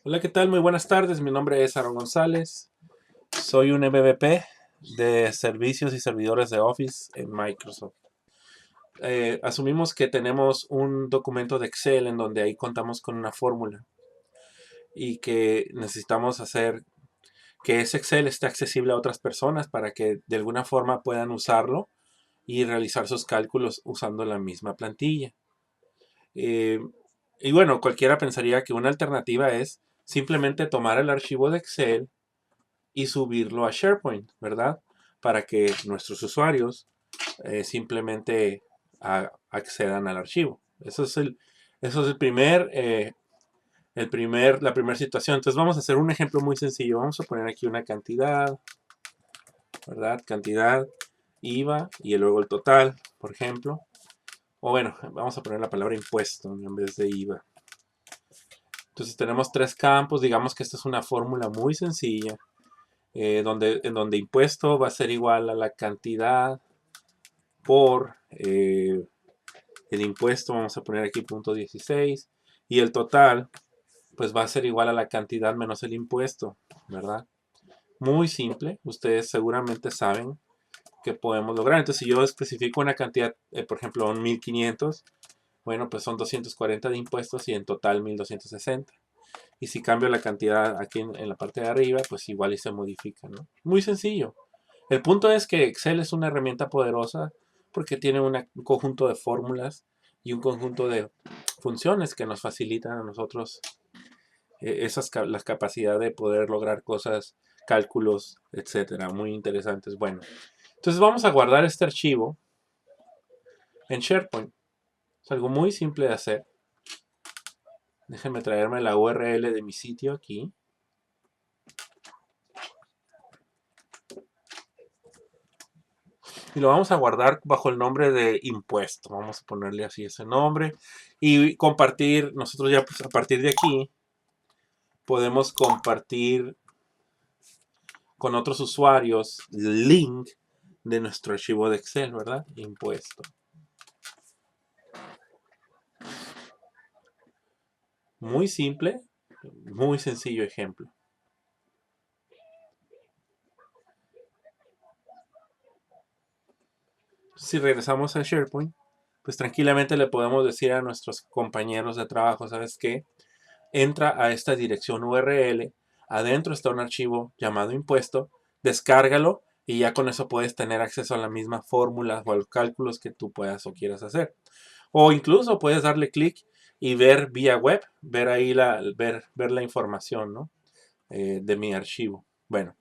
Hola, ¿qué tal? Muy buenas tardes. Mi nombre es Aaron González. Soy un MVP de servicios y servidores de Office en Microsoft. Asumimos que tenemos un documento de Excel en donde ahí contamos con una fórmula y que necesitamos hacer que ese Excel esté accesible a otras personas para que de alguna forma puedan usarlo y realizar sus cálculos usando la misma plantilla. Eh, y bueno, cualquiera pensaría que una alternativa es simplemente tomar el archivo de Excel y subirlo a SharePoint, ¿verdad? Para que nuestros usuarios simplemente accedan al archivo. Eso es la primera situación. Entonces vamos a hacer un ejemplo muy sencillo. Vamos a poner aquí una cantidad, ¿verdad? Cantidad, IVA y luego el total, por ejemplo. O bueno, vamos a poner la palabra impuesto en vez de IVA. Entonces tenemos tres campos. Digamos que esta es una fórmula muy sencilla. En donde impuesto va a ser igual a la cantidad por el impuesto, vamos a poner aquí punto 16, y el total, pues va a ser igual a la cantidad menos el impuesto, ¿verdad? Muy simple, ustedes seguramente saben que podemos lograr. Entonces, si yo especifico una cantidad, por ejemplo, un 1500, bueno, pues son 240 de impuestos y en total 1260. Y si cambio la cantidad aquí en la parte de arriba, pues igual y se modifica, ¿no? Muy sencillo. El punto es que Excel es una herramienta poderosa porque tiene un conjunto de fórmulas y un conjunto de funciones que nos facilitan a nosotros la capacidad de poder lograr cosas, cálculos, etcétera, muy interesantes. Bueno, entonces vamos a guardar este archivo en SharePoint. Es algo muy simple de hacer. Déjenme traerme la URL de mi sitio aquí. Y lo vamos a guardar bajo el nombre de impuesto. Vamos a ponerle así ese nombre y compartir. Nosotros ya pues, a partir de aquí podemos compartir con otros usuarios el link de nuestro archivo de Excel, ¿verdad? Impuesto. Muy simple, muy sencillo ejemplo. Si regresamos a SharePoint, pues tranquilamente le podemos decir a nuestros compañeros de trabajo, ¿sabes qué? Entra a esta dirección URL, adentro está un archivo llamado impuesto, descárgalo y ya con eso puedes tener acceso a la misma fórmula o a los cálculos que tú puedas o quieras hacer. O incluso puedes darle clic y ver vía web, ver ahí ver la información, ¿no? De mi archivo. Bueno,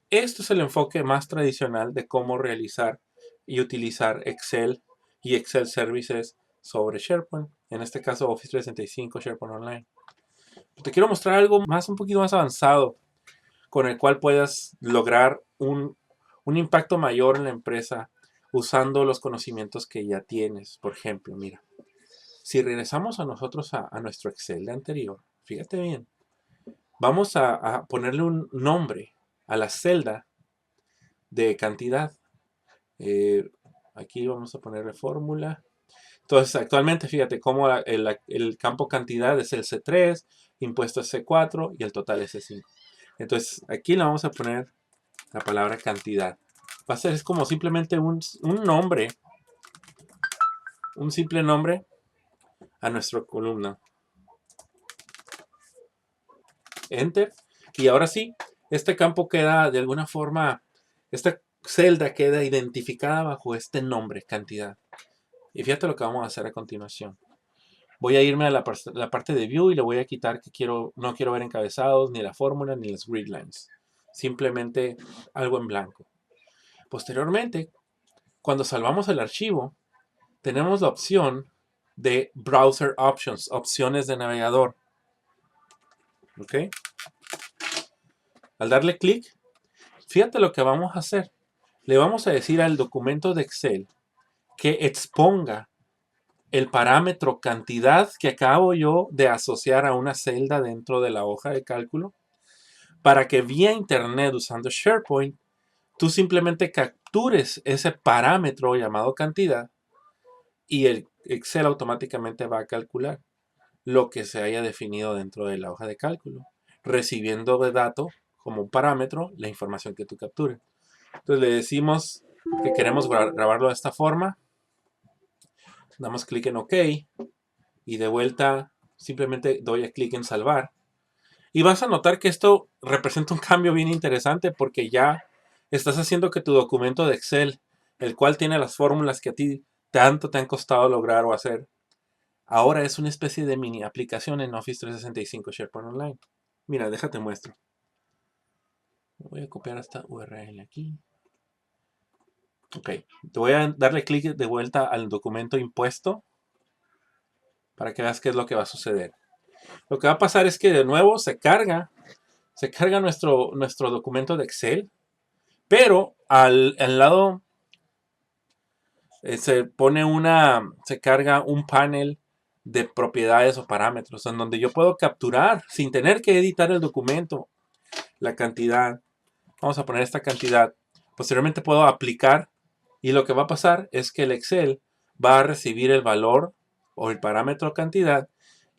esto es el enfoque más tradicional de cómo realizar y utilizar Excel y Excel Services sobre SharePoint. En este caso Office 365 SharePoint Online. Te quiero mostrar algo más, un poquito más avanzado, con el cual puedas lograr un impacto mayor en la empresa usando los conocimientos que ya tienes. Por ejemplo, mira, si regresamos a nosotros a nuestro Excel de anterior, fíjate bien, vamos a ponerle un nombre a la celda de cantidad. Eh, Aquí vamos a ponerle fórmula. Entonces, actualmente, fíjate cómo el campo cantidad es el C3, impuesto es C4 y el total es C5. Entonces, aquí le vamos a poner la palabra cantidad. Va a ser es como simplemente un nombre, un simple nombre a nuestra columna. Enter. Y ahora sí, este campo queda de alguna forma, esta celda queda identificada bajo este nombre, cantidad. Y fíjate lo que vamos a hacer a continuación. Voy a irme a la parte de View y le voy a quitar que no quiero ver encabezados, ni la fórmula, ni las grid lines. Simplemente algo en blanco. Posteriormente, cuando salvamos el archivo, tenemos la opción de Browser Options, opciones de navegador. ¿Ok? Al darle clic, fíjate lo que vamos a hacer. Le vamos a decir al documento de Excel que exponga el parámetro cantidad que acabo yo de asociar a una celda dentro de la hoja de cálculo para que vía internet usando SharePoint tú simplemente captures ese parámetro llamado cantidad y el Excel automáticamente va a calcular. lo que se haya definido dentro de la hoja de cálculo, recibiendo de dato como un parámetro la información que tú captures. Entonces le decimos que queremos grabarlo de esta forma, damos clic en OK y de vuelta simplemente doy a clic en salvar. Y vas a notar que esto representa un cambio bien interesante porque ya estás haciendo que tu documento de Excel, el cual tiene las fórmulas que a ti tanto te han costado lograr o hacer, ahora es una especie de mini aplicación en Office 365 SharePoint Online. Mira, déjate muestro. Voy a copiar esta URL aquí. Ok, te voy a darle clic de vuelta al documento impuesto para que veas qué es lo que va a suceder. Lo que va a pasar es que de nuevo se carga nuestro documento de Excel, pero al lado se carga un panel de propiedades o parámetros en donde yo puedo capturar sin tener que editar el documento la cantidad. Vamos a poner esta cantidad. Posteriormente puedo aplicar y lo que va a pasar es que el Excel va a recibir el valor o el parámetro cantidad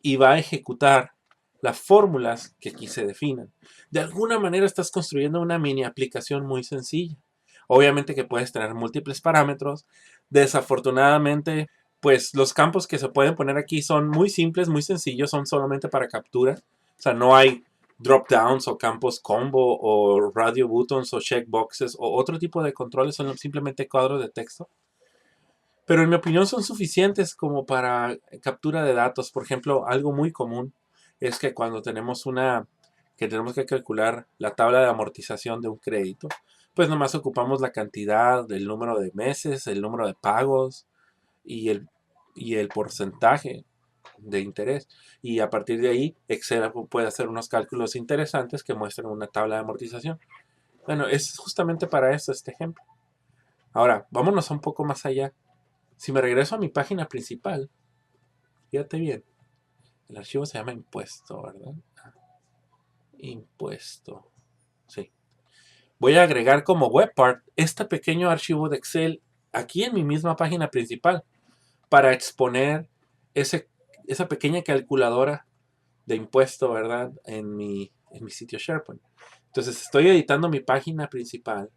y va a ejecutar las fórmulas que aquí se definan. De alguna manera estás construyendo una mini aplicación muy sencilla. Obviamente que puedes tener múltiples parámetros. Desafortunadamente, pues los campos que se pueden poner aquí son muy simples, muy sencillos, son solamente para captura. O sea, no hay drop downs o campos combo o radio buttons o checkboxes o otro tipo de controles, son simplemente cuadros de texto. Pero en mi opinión son suficientes como para captura de datos. Por ejemplo, algo muy común es que cuando tenemos que tenemos que calcular la tabla de amortización de un crédito, pues nomás ocupamos la cantidad, el número de meses, el número de pagos y el porcentaje de interés. Y a partir de ahí, Excel puede hacer unos cálculos interesantes que muestran una tabla de amortización. Bueno, es justamente para eso este ejemplo. Ahora, vámonos un poco más allá. Si me regreso a mi página principal, fíjate bien, el archivo se llama impuesto, ¿verdad? Impuesto. Sí. Voy a agregar como webpart este pequeño archivo de Excel aquí en mi misma página principal para exponer esa pequeña calculadora de impuesto, ¿verdad? En mi sitio SharePoint. Entonces estoy editando mi página principal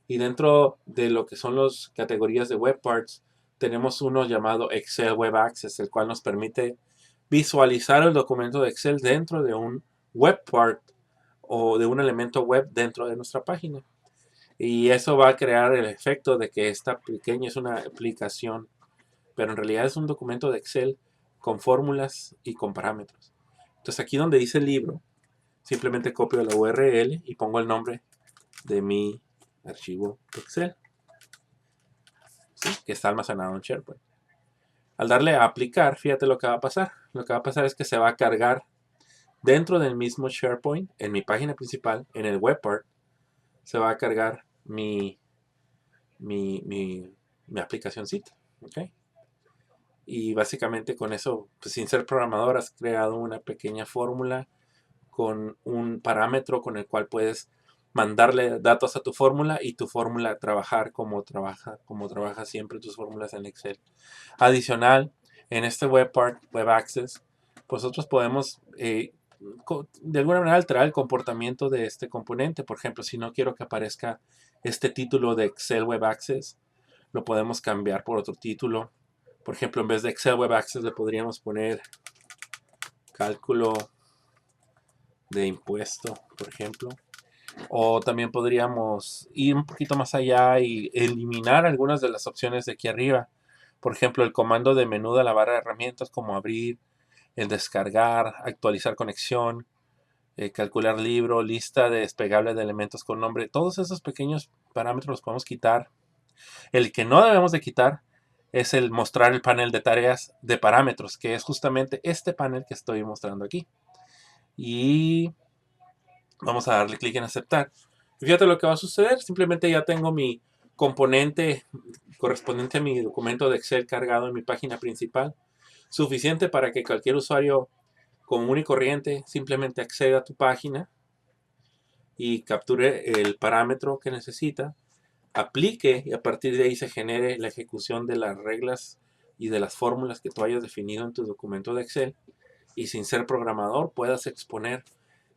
y dentro de lo que son las categorías de web parts tenemos uno llamado Excel Web Access, el cual nos permite visualizar el documento de Excel dentro de un web part o de un elemento web dentro de nuestra página. Y eso va a crear el efecto de que esta pequeña es una aplicación, pero en realidad es un documento de Excel con fórmulas y con parámetros. Entonces aquí donde dice libro, simplemente copio la URL y pongo el nombre de mi archivo Excel, ¿sí? Que está almacenado en SharePoint. Al darle a aplicar, fíjate lo que va a pasar. Lo que va a pasar es que se va a cargar dentro del mismo SharePoint, en mi página principal, en el web part, se va a cargar mi aplicacióncita. ¿Okay? Y básicamente con eso, pues sin ser programador, has creado una pequeña fórmula con un parámetro con el cual puedes mandarle datos a tu fórmula y tu fórmula trabajar como trabaja siempre tus fórmulas en Excel. Adicional, en este web part, web access, pues nosotros podemos de alguna manera alterar el comportamiento de este componente. Por ejemplo, si no quiero que aparezca este título de Excel Web Access, lo podemos cambiar por otro título. Por ejemplo, en vez de Excel Web Access le podríamos poner cálculo de impuesto, por ejemplo. O también podríamos ir un poquito más allá y eliminar algunas de las opciones de aquí arriba. Por ejemplo, el comando de menú de la barra de herramientas como abrir, el descargar, actualizar conexión, calcular libro, lista de desplegable de elementos con nombre. Todos esos pequeños parámetros los podemos quitar. El que no debemos de quitar es el mostrar el panel de tareas de parámetros, que es justamente este panel que estoy mostrando aquí. Y vamos a darle clic en aceptar. Y fíjate lo que va a suceder. Simplemente ya tengo mi componente correspondiente a mi documento de Excel cargado en mi página principal. Suficiente para que cualquier usuario común y corriente simplemente acceda a tu página y capture el parámetro que necesita, aplique y a partir de ahí se genere la ejecución de las reglas y de las fórmulas que tú hayas definido en tu documento de Excel y sin ser programador puedas exponer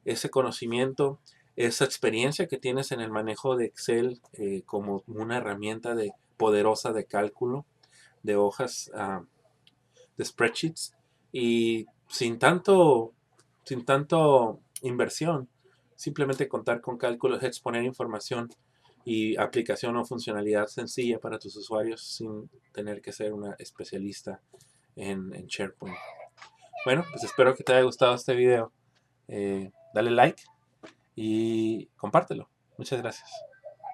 ese conocimiento, esa experiencia que tienes en el manejo de Excel como una herramienta poderosa de cálculo de hojas de spreadsheets y sin tanto inversión, simplemente contar con cálculos, exponer información y aplicación o funcionalidad sencilla para tus usuarios sin tener que ser una especialista en SharePoint. Bueno, pues espero que te haya gustado este video. Dale like y compártelo. Muchas gracias.